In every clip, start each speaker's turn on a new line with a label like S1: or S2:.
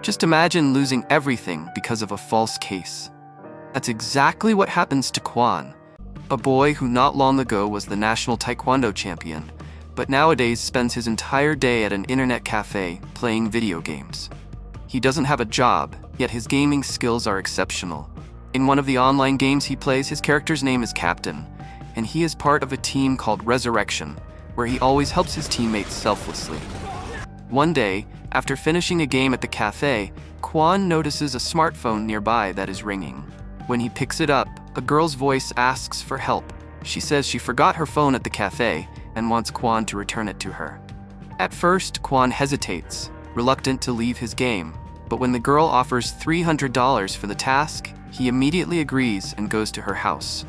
S1: Just imagine losing everything because of a false case. That's exactly what happens to Kwon, a boy who not long ago was the national taekwondo champion, but nowadays spends his entire day at an internet cafe playing video games. He doesn't have a job, yet his gaming skills are exceptional. In one of the online games he plays, his character's name is Captain, and he is part of a team called Resurrection, where he always helps his teammates selflessly. One day, after finishing a game at the cafe, Kwon notices a smartphone nearby that is ringing. When he picks it up, a girl's voice asks for help. She says she forgot her phone at the cafe and wants Kwon to return it to her. At first, Kwon hesitates, reluctant to leave his game, but when the girl offers $300 for the task, he immediately agrees and goes to her house.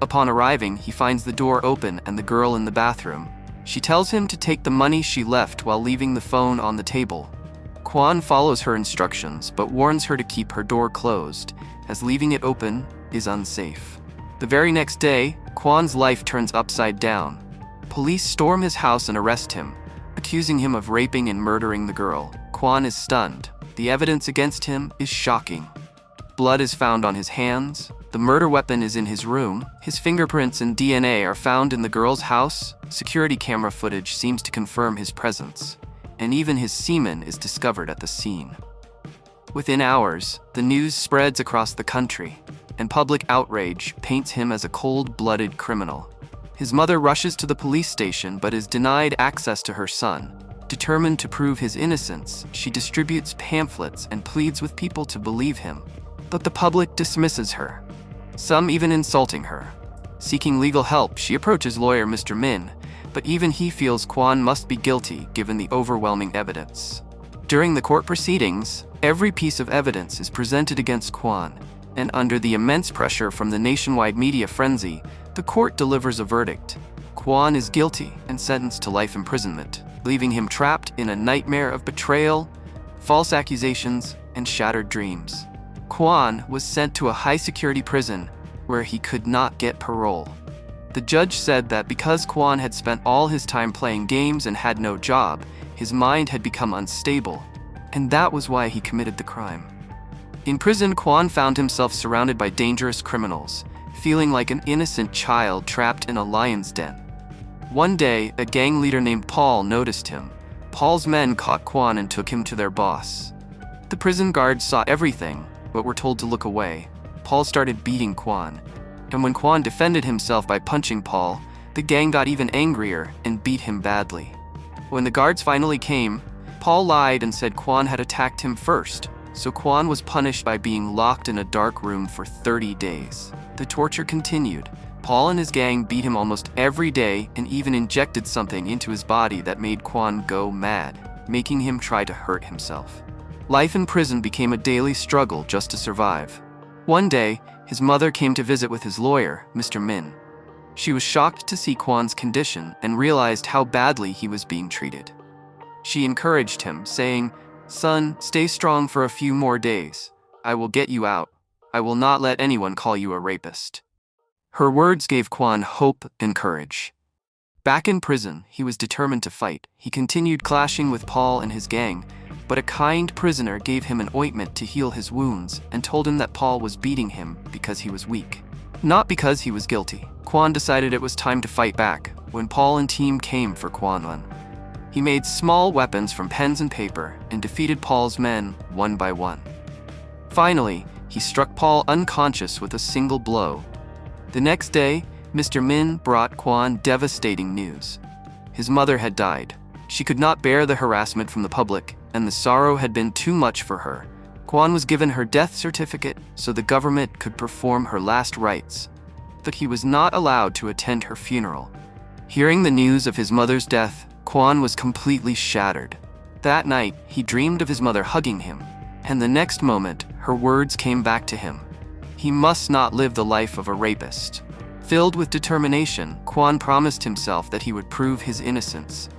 S1: Upon arriving, he finds the door open and the girl in the bathroom. She tells him to take the money she left while leaving the phone on the table. Kwon follows her instructions, but warns her to keep her door closed, as leaving it open is unsafe. The very next day, Kwon's life turns upside down. Police storm his house and arrest him, accusing him of raping and murdering the girl. Kwon is stunned. The evidence against him is shocking. Blood is found on his hands. The murder weapon is in his room. His fingerprints and DNA are found in the girl's house. Security camera footage seems to confirm his presence, and even his semen is discovered at the scene. Within hours, the news spreads across the country, and public outrage paints him as a cold-blooded criminal. His mother rushes to the police station but is denied access to her son. Determined to prove his innocence, she distributes pamphlets and pleads with people to believe him. But the public dismisses her, some even insulting her. Seeking legal help, she approaches lawyer Mr. Min, but even he feels Kwon must be guilty given the overwhelming evidence. During the court proceedings, every piece of evidence is presented against Kwon, and under the immense pressure from the nationwide media frenzy, the court delivers a verdict. Kwon is guilty and sentenced to life imprisonment, leaving him trapped in a nightmare of betrayal, false accusations, and shattered dreams. Kwon was sent to a high-security prison where he could not get parole. The judge said that because Kwon had spent all his time playing games and had no job, his mind had become unstable, and that was why he committed the crime. In prison, Kwon found himself surrounded by dangerous criminals, feeling like an innocent child trapped in a lion's den. One day, a gang leader named Paul noticed him. Paul's men caught Kwon and took him to their boss. The prison guards saw everything, but were told to look away. Paul started beating Kwon, and when Kwon defended himself by punching Paul, the gang got even angrier and beat him badly. When the guards finally came, Paul lied and said Kwon had attacked him first, so Kwon was punished by being locked in a dark room for 30 days. The torture continued. Paul and his gang beat him almost every day and even injected something into his body that made Kwon go mad, making him try to hurt himself. Life in prison became a daily struggle just to survive. One day, his mother came to visit with his lawyer, Mr. Min. She was shocked to see Kwon's condition and realized how badly he was being treated. She encouraged him, saying, "Son, stay strong for a few more days. I will get you out. I will not let anyone call you a rapist." Her words gave Kwon hope and courage. Back in prison, he was determined to fight. He continued clashing with Paul and his gang, but a kind prisoner gave him an ointment to heal his wounds and told him that Paul was beating him because he was weak, not because he was guilty. Kwon decided it was time to fight back when Paul and team came for Kwon-hyun. He made small weapons from pens and paper and defeated Paul's men one by one. Finally, he struck Paul unconscious with a single blow. The next day, Mr. Min brought Kwon devastating news. His mother had died. She could not bear the harassment from the public, and the sorrow had been too much for her. Kwon was given her death certificate so the government could perform her last rites, but he was not allowed to attend her funeral. Hearing the news of his mother's death, Kwon was completely shattered. That night, he dreamed of his mother hugging him, and the next moment, her words came back to him. He must not live the life of a rapist. Filled with determination, Kwon promised himself that he would prove his innocence.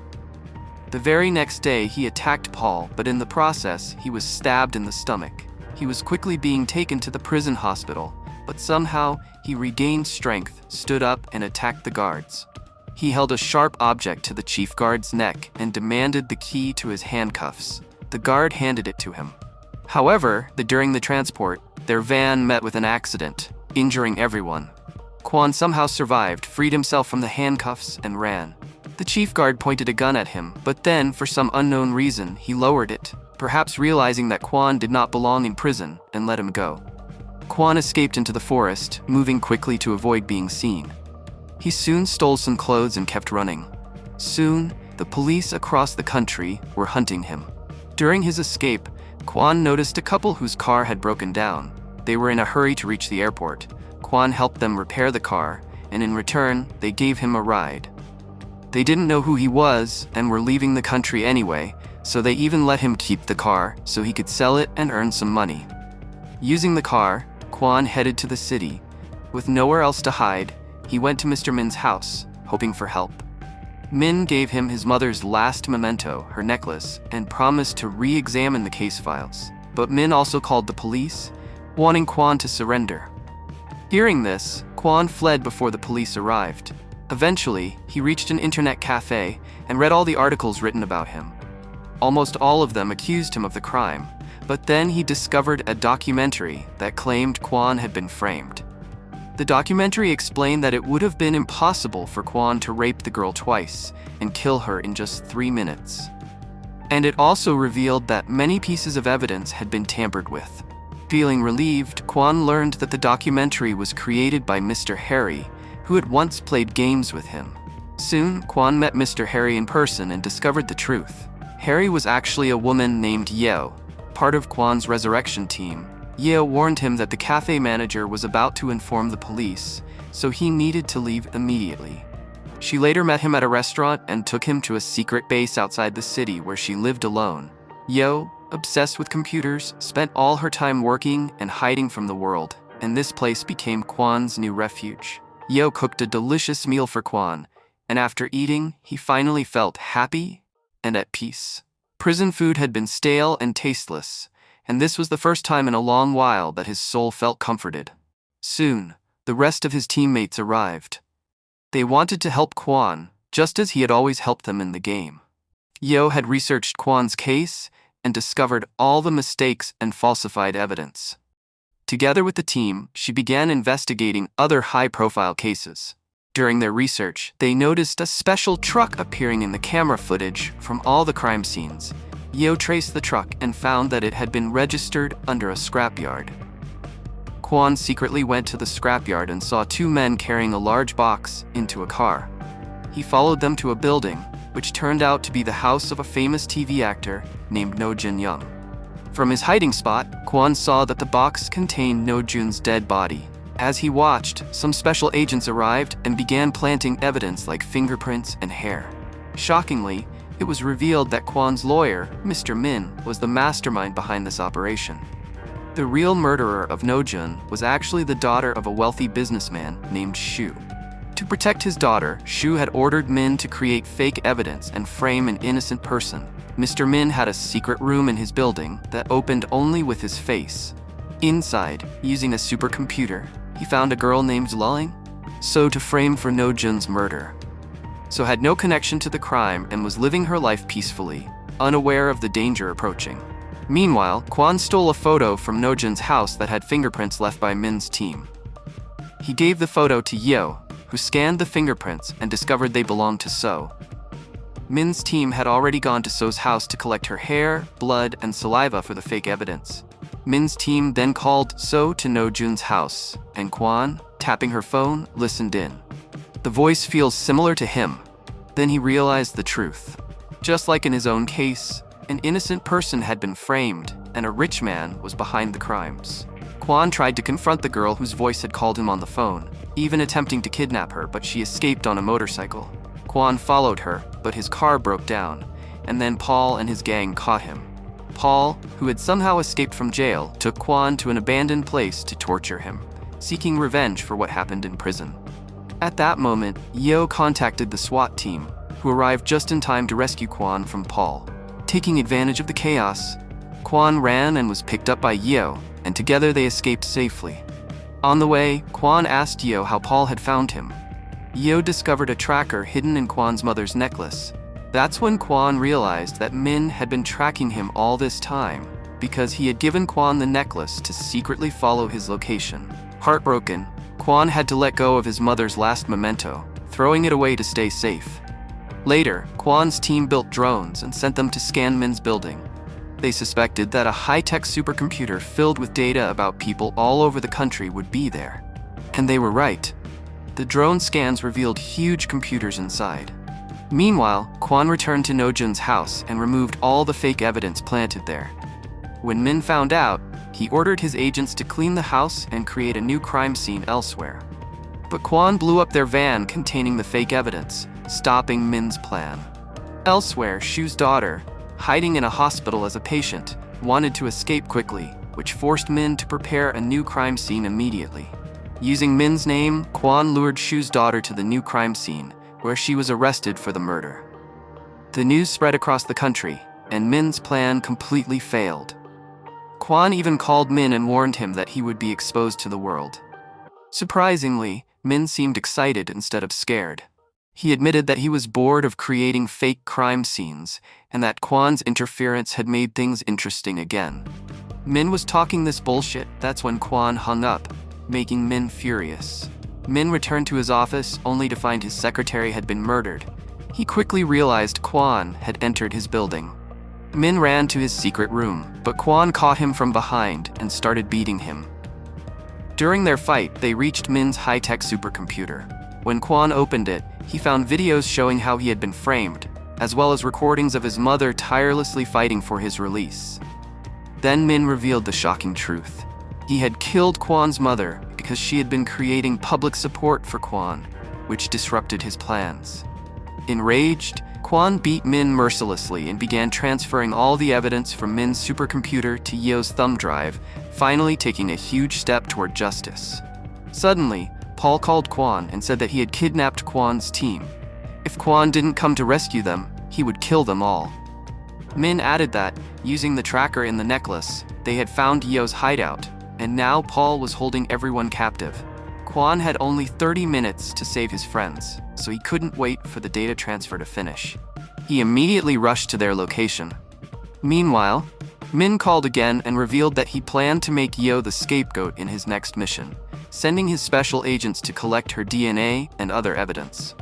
S1: The very next day, he attacked Paul, but in the process, he was stabbed in the stomach. He was quickly being taken to the prison hospital, but somehow, he regained strength, stood up, and attacked the guards. He held a sharp object to the chief guard's neck and demanded the key to his handcuffs. The guard handed it to him. However, during the transport, their van met with an accident, injuring everyone. Kwon somehow survived, freed himself from the handcuffs, and ran. The chief guard pointed a gun at him, but then, for some unknown reason, he lowered it, perhaps realizing that Kwon did not belong in prison, and let him go. Kwon escaped into the forest, moving quickly to avoid being seen. He soon stole some clothes and kept running. Soon, the police across the country were hunting him. During his escape, Kwon noticed a couple whose car had broken down. They were in a hurry to reach the airport. Kwon helped them repair the car, and in return, they gave him a ride. They didn't know who he was and were leaving the country anyway, so they even let him keep the car so he could sell it and earn some money. Using the car, Kwon headed to the city. With nowhere else to hide, he went to Mr. Min's house, hoping for help. Min gave him his mother's last memento, her necklace, and promised to re-examine the case files. But Min also called the police, wanting Kwon to surrender. Hearing this, Kwon fled before the police arrived. Eventually, he reached an internet cafe and read all the articles written about him. Almost all of them accused him of the crime, but then he discovered a documentary that claimed Kwon had been framed. The documentary explained that it would have been impossible for Kwon to rape the girl twice and kill her in just 3 minutes. And it also revealed that many pieces of evidence had been tampered with. Feeling relieved, Kwon learned that the documentary was created by Mr. Harry, who had once played games with him. Soon, Kwon met Mr. Harry in person and discovered the truth. Harry was actually a woman named Yeo, part of Kwon's resurrection team. Yeo warned him that the cafe manager was about to inform the police, so he needed to leave immediately. She later met him at a restaurant and took him to a secret base outside the city where she lived alone. Yeo, obsessed with computers, spent all her time working and hiding from the world, and this place became Kwon's new refuge. Yeo cooked a delicious meal for Kwon, and after eating, he finally felt happy and at peace. Prison food had been stale and tasteless, and this was the first time in a long while that his soul felt comforted. Soon, the rest of his teammates arrived. They wanted to help Kwon, just as he had always helped them in the game. Yeo had researched Kwon's case and discovered all the mistakes and falsified evidence. Together with the team, she began investigating other high-profile cases. During their research, they noticed a special truck appearing in the camera footage from all the crime scenes. Yeo traced the truck and found that it had been registered under a scrapyard. Kwon secretly went to the scrapyard and saw 2 men carrying a large box into a car. He followed them to a building, which turned out to be the house of a famous TV actor named No Jin-young. From his hiding spot, Kwon saw that the box contained No Jun's dead body. As he watched, some special agents arrived and began planting evidence like fingerprints and hair. Shockingly, it was revealed that Kwon's lawyer, Mr. Min, was the mastermind behind this operation. The real murderer of No Jun was actually the daughter of a wealthy businessman named Shu. To protect his daughter, Shu had ordered Min to create fake evidence and frame an innocent person. Mr. Min had a secret room in his building that opened only with his face. Inside, using a supercomputer, he found a girl named Lulling, so to frame for No Jun's murder. So had no connection to the crime and was living her life peacefully, unaware of the danger approaching. Meanwhile, Kwon stole a photo from No Jun's house that had fingerprints left by Min's team. He gave the photo to Yeo, who scanned the fingerprints and discovered they belonged to So. Min's team had already gone to So's house to collect her hair, blood, and saliva for the fake evidence. Min's team then called So to No Jun's house, and Kwon, tapping her phone, listened in. The voice feels similar to him. Then he realized the truth. Just like in his own case, an innocent person had been framed, and a rich man was behind the crimes. Kwon tried to confront the girl whose voice had called him on the phone, even attempting to kidnap her, but she escaped on a motorcycle. Kwon followed her, but his car broke down, and then Paul and his gang caught him. Paul, who had somehow escaped from jail, took Kwon to an abandoned place to torture him, seeking revenge for what happened in prison. At that moment, Yeo contacted the SWAT team, who arrived just in time to rescue Kwon from Paul. Taking advantage of the chaos, Kwon ran and was picked up by Yeo, and together they escaped safely. On the way, Kwon asked Yeo how Paul had found him. Yeo discovered a tracker hidden in Kwon's mother's necklace. That's when Kwon realized that Min had been tracking him all this time, because he had given Kwon the necklace to secretly follow his location. Heartbroken, Kwon had to let go of his mother's last memento, throwing it away to stay safe. Later, Kwon's team built drones and sent them to scan Min's building. They suspected that a high-tech supercomputer filled with data about people all over the country would be there. And they were right. The drone scans revealed huge computers inside. Meanwhile, Kwon returned to Nojun's house and removed all the fake evidence planted there. When Min found out, he ordered his agents to clean the house and create a new crime scene elsewhere. But Kwon blew up their van containing the fake evidence, stopping Min's plan. Elsewhere, Shu's daughter, hiding in a hospital as a patient, wanted to escape quickly, which forced Min to prepare a new crime scene immediately. Using Min's name, Kwon lured Shu's daughter to the new crime scene, where she was arrested for the murder. The news spread across the country, and Min's plan completely failed. Kwon even called Min and warned him that he would be exposed to the world. Surprisingly, Min seemed excited instead of scared. He admitted that he was bored of creating fake crime scenes, and that Kwon's interference had made things interesting again. Min was talking this bullshit. That's when Kwon hung up, making Min furious. Min returned to his office only to find his secretary had been murdered. He quickly realized Kwon had entered his building. Min ran to his secret room, but Kwon caught him from behind and started beating him. During their fight, they reached Min's high-tech supercomputer. When Kwon opened it, he found videos showing how he had been framed, as well as recordings of his mother tirelessly fighting for his release. Then Min revealed the shocking truth. He had killed Kwon's mother because she had been creating public support for Kwon, which disrupted his plans. Enraged, Kwon beat Min mercilessly and began transferring all the evidence from Min's supercomputer to Yeo's thumb drive, finally taking a huge step toward justice. Suddenly, Paul called Kwon and said that he had kidnapped Kwon's team. If Kwon didn't come to rescue them, he would kill them all. Min added that, using the tracker in the necklace, they had found Yeo's hideout, and now Paul was holding everyone captive. Kwon had only 30 minutes to save his friends, so he couldn't wait for the data transfer to finish. He immediately rushed to their location. Meanwhile, Min called again and revealed that he planned to make Yeo the scapegoat in his next mission, sending his special agents to collect her DNA and other evidence.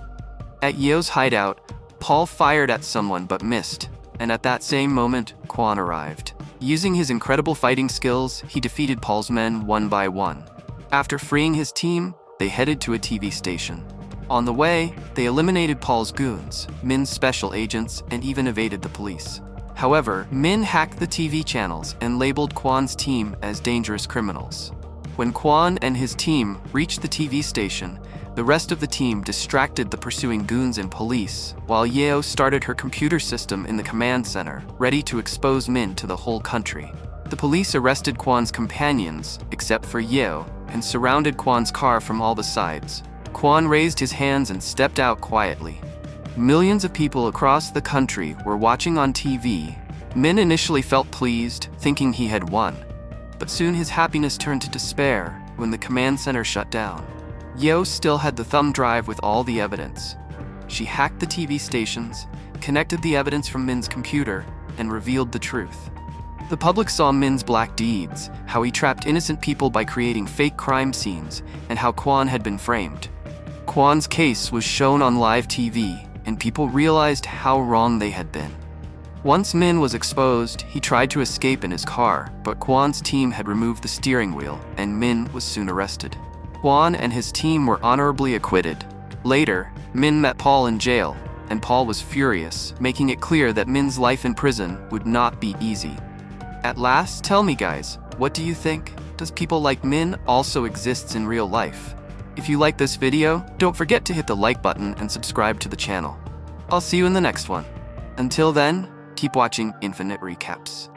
S1: At Yeo's hideout, Paul fired at someone but missed, and at that same moment, Kwon arrived. Using his incredible fighting skills, he defeated Paul's men one by one. After freeing his team, they headed to a TV station. On the way, they eliminated Paul's goons, Min's special agents, and even evaded the police. However, Min hacked the TV channels and labeled Kwon's team as dangerous criminals. When Kwon and his team reached the TV station, the rest of the team distracted the pursuing goons and police, while Yeo started her computer system in the command center, ready to expose Min to the whole country. The police arrested Kwon's companions, except for Yeo, and surrounded Kwon's car from all the sides. Kwon raised his hands and stepped out quietly. Millions of people across the country were watching on TV. Min initially felt pleased, thinking he had won. But soon his happiness turned to despair when the command center shut down. Yeo still had the thumb drive with all the evidence. She hacked the TV stations, connected the evidence from Min's computer, and revealed the truth. The public saw Min's black deeds, how he trapped innocent people by creating fake crime scenes, and how Kwon had been framed. Kwon's case was shown on live TV, and people realized how wrong they had been. Once Min was exposed, he tried to escape in his car, but Kwon's team had removed the steering wheel, and Min was soon arrested. Kwon and his team were honorably acquitted. Later, Min met Paul in jail, and Paul was furious, making it clear that Min's life in prison would not be easy. At last, tell me guys, what do you think? Does people like Min also exists in real life? If you like this video, don't forget to hit the like button and subscribe to the channel. I'll see you in the next one. Until then, keep watching Infinite Recaps.